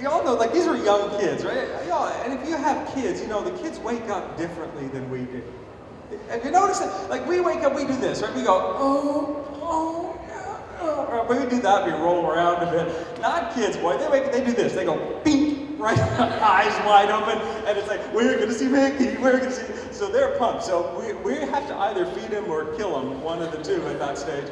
you all know, like, these are young kids, right? And if you have kids, you know, the kids wake up differently than we do. Have you noticed that? Like, we wake up, we do this, right? We go, oh, yeah. When we do that, we roll around a bit. Not kids, boy. They wake up, they do this. They go, bink, right? Eyes wide open, and it's like, we're going to see Mickey, we're going to see. So they're pumped. So we have to either feed them or kill them, one of the two at that stage.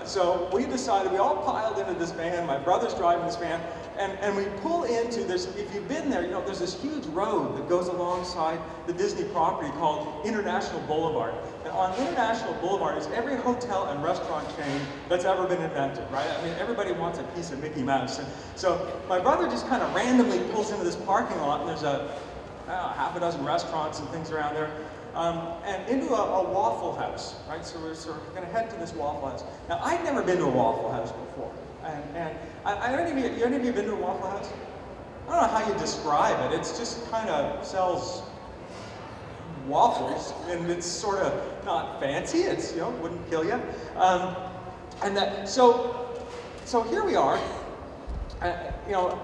So we decided, we all piled into this van. My brother's driving this van, and we pull into, if you've been there, you know, there's this huge road that goes alongside the Disney property called International Boulevard. And on International Boulevard is every hotel and restaurant chain that's ever been invented, right? I mean, everybody wants a piece of Mickey Mouse. And so my brother just kind of randomly pulls into this parking lot, and there's half a dozen restaurants and things around there. And into a Waffle House, right? So we're sort of going to head to this Waffle House. Now, I'd never been to a Waffle House before. And any of you been to a Waffle House? I don't know how you describe it. It's just kind of sells waffles, and it's sort of not fancy. It's, you know, wouldn't kill you. So here we are, you know,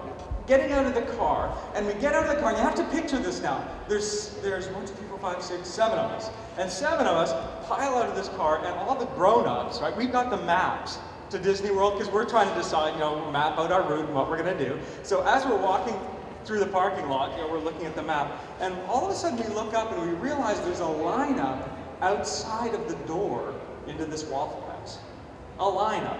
getting out of the car, and we get out of the car, and you have to picture this now. There's 1, 2, 3, 4, 5, 6, 7 of us. And 7 of us pile out of this car, and all the grown-ups, right? We've got the maps to Disney World, because we're trying to decide, you know, map out our route and what we're going to do. So as we're walking through the parking lot, you know, we're looking at the map, and all of a sudden we look up and we realize there's a lineup outside of the door into this Waffle House. A lineup.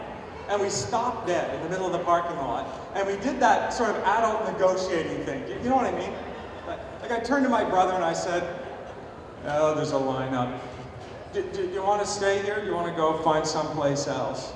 And we stopped dead in the middle of the parking lot, and we did that sort of adult negotiating thing. You know what I mean? Like, I turned to my brother and I said, oh, there's a lineup. Do you want to stay here? Do you want to go find someplace else?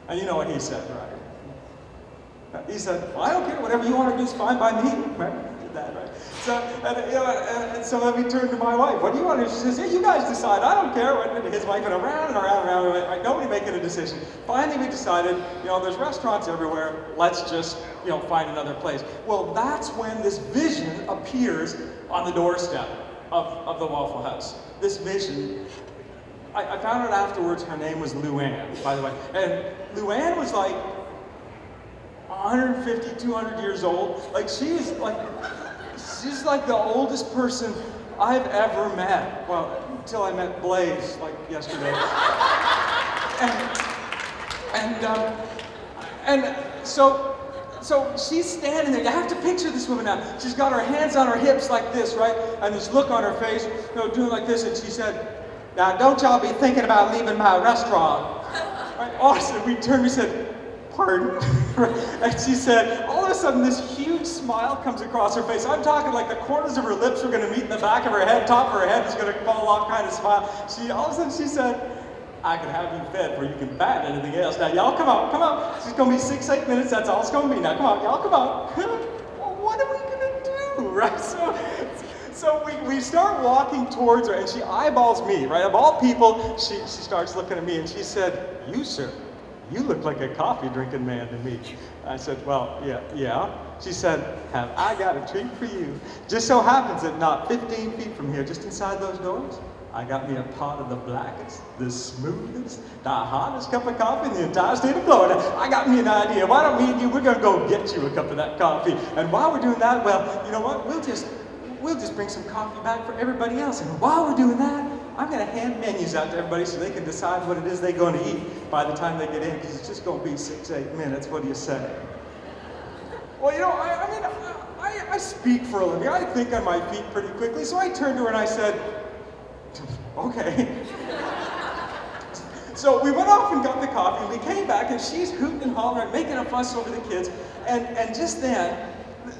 And you know what he said, right? He said, well, I don't care, whatever you want to do is fine by me, right? Did that, right? So, and so then we turned to my wife, what do you want to do? She says, yeah, you guys decide, I don't care. And his wife went around and around and around, right? Nobody making a decision. Finally, we decided, you know, there's restaurants everywhere, let's just, you know, find another place. Well, that's when this vision appears on the doorstep of the Waffle House. This vision, I found out afterwards her name was Luanne, by the way. And Luanne was like 150, 200 years old. Like, she's like the oldest person I've ever met. Well, until I met Blaze, like, yesterday. And so she's standing there. You have to picture this woman now. She's got her hands on her hips like this, right? And this look on her face, you know, doing like this. And she said, now, don't y'all be thinking about leaving my restaurant. Right? Awesome. We turned, we said, pardon? And she said, all of a sudden, this huge smile comes across her face. I'm talking like the corners of her lips were going to meet in the back of her head, top of her head was going to fall off, kind of smile. All of a sudden, she said, I can have you fed before you can bat anything else. Now, y'all, come on. It's going to be 6, 8 minutes. That's all it's going to be. Now, come on, y'all, come on. Well, what are we going to do, right? So we start walking towards her, and she eyeballs me, right? Of all people, she starts looking at me, and she said, you, sir, you look like a coffee-drinking man to me. I said, well, yeah. She said, have I got a treat for you? Just so happens that not 15 feet from here, just inside those doors, I got me a pot of the blackest, the smoothest, the hottest cup of coffee in the entire state of Florida. I got me an idea. Why don't me and you, we're going to go get you a cup of that coffee. And while we're doing that, well, you know what? We'll just bring some coffee back for everybody else. And while we're doing that, I'm going to hand menus out to everybody so they can decide what it is they're going to eat by the time they get in, because it's just going to be 6, 8 minutes. What do you say? Well, you know, I speak for a living. I think on my feet pretty quickly. So I turned to her and I said, okay. So we went off and got the coffee, and we came back, and she's hooting and hollering, making a fuss over the kids. And just then,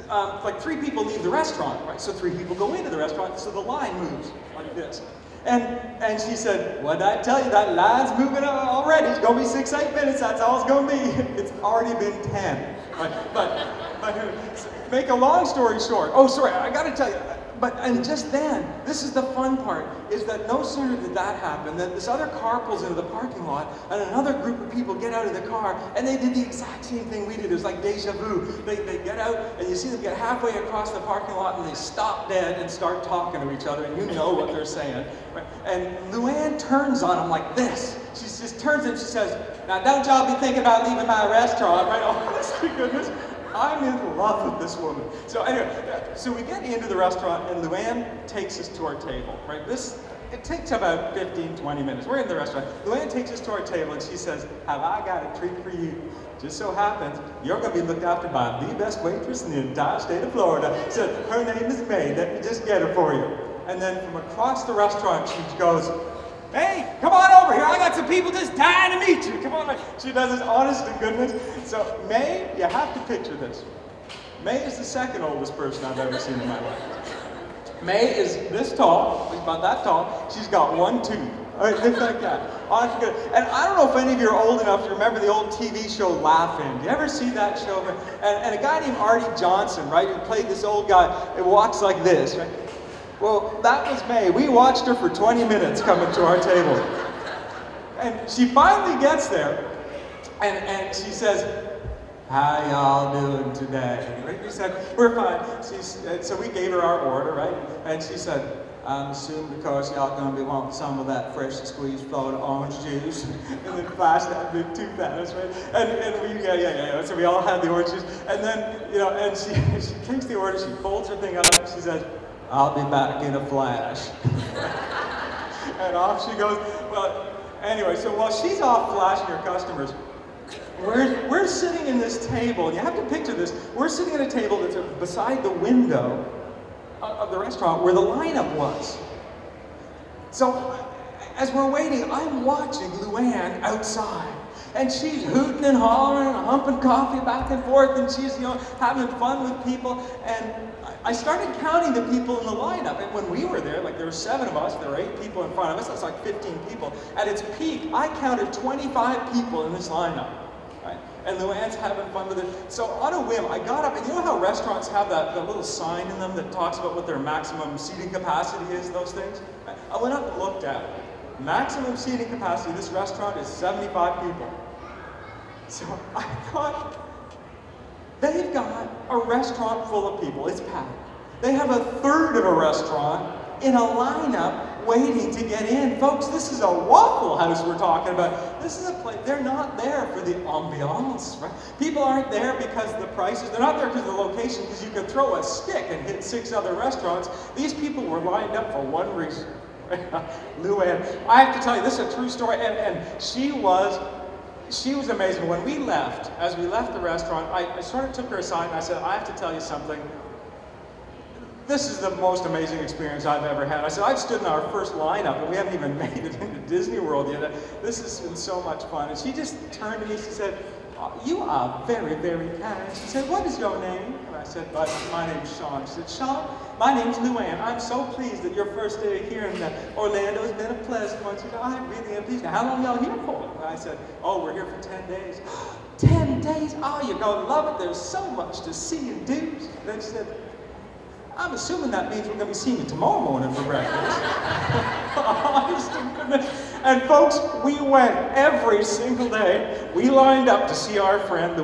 like 3 people leave the restaurant, right? So 3 people go into the restaurant, so the line moves like this. And she said, what did I tell you? That line's moving already. It's going to be 6, 8 minutes. That's all it's going to be. It's already been 10. Right? But make a long story short. Oh, sorry, I got to tell you. And just then, this is the fun part, is that no sooner did that happen than this other car pulls into the parking lot, and another group of people get out of the car, and they did the exact same thing we did. It was like deja vu. They get out, and you see them get halfway across the parking lot, and they stop dead and start talking to each other, and you know what they're saying. Right? And Luanne turns on them like this. She just turns and she says, now don't y'all be thinking about leaving my restaurant, right? Oh, honest to goodness. I'm in love with this woman. So anyway, so we get into the restaurant and Luanne takes us to our table, right? It takes about 15, 20 minutes. We're in the restaurant. Luanne takes us to our table and she says, have I got a treat for you? Just so happens, you're going to be looked after by the best waitress in the entire state of Florida. So her name is May. Let me just get her for you. And then from across the restaurant, she goes, hey, come on over here. I got some people just dying to meet you. Come on. She does this honest to goodness. So May, you have to picture this. May is the second oldest person I've ever seen in my life. May is this tall, she's about that tall. She's got one tooth. All right, things like that. Honest to goodness. And I don't know if any of you are old enough to remember the old TV show Laugh-In. Do you ever see that show? And a guy named Artie Johnson, right, who played this old guy, it walks like this, right? Well, that was May. We watched her for 20 minutes coming to our table. And she finally gets there, and she says, how y'all doing today? Right? We said, we're fine. So we gave her our order, right? And she said, I'm assuming because y'all gonna be wanting some of that freshly squeezed Florida orange juice. And then flashed that big tooth at us, right? And we, yeah. So we all had the orange juice. And then, and she takes the order, she folds her thing up, and she says, I'll be back in a flash. And off she goes. Well, anyway, so while she's off flashing her customers, we're sitting in this table, and you have to picture this. We're sitting at a table that's beside the window of the restaurant where the lineup was. So as we're waiting, I'm watching Luanne outside. And she's hooting and hollering and humping coffee back and forth, and she's, having fun with people. And I started counting the people in the lineup. And when we were there, like there were 7 of us, there were 8 people in front of us, that's like 15 people. At its peak, I counted 25 people in this lineup. Right? And Luanne's having fun with it. So on a whim, I got up, and you know how restaurants have that little sign in them that talks about what their maximum seating capacity is, those things? I went up and looked at it. Maximum seating capacity, this restaurant is 75 people. So I thought, they've got a restaurant full of people, it's packed. They have a third of a restaurant in a lineup waiting to get in. Folks, this is a Waffle House we're talking about. This is a place, they're not there for the ambiance, right? People aren't there because of the prices. They're not there because of the location, because you could throw a stick and hit 6 other restaurants. These people were lined up for one reason. Luanne, I have to tell you, this is a true story, and she was amazing. When we left, as we left the restaurant, I sort of took her aside and I said, I have to tell you something. This is the most amazing experience I've ever had. I said, I've stood in our first lineup, and we haven't even made it into Disney World yet. This has been so much fun. And she just turned to me, she said, you are very, very kind. She said, what is your name? And I said, my name's Shaun. She said, Shaun, my name's Luanne. I'm so pleased that your first day here in Orlando has been a pleasant one. She said, I really am pleased. Now, how long are y'all here for? And I said, oh, we're here for 10 days. 10 days? Oh, you're going to love it. There's so much to see and do. And then she said, I'm assuming that means we're going to be seeing you tomorrow morning for breakfast. And folks, we went every single day. We lined up to see our friend,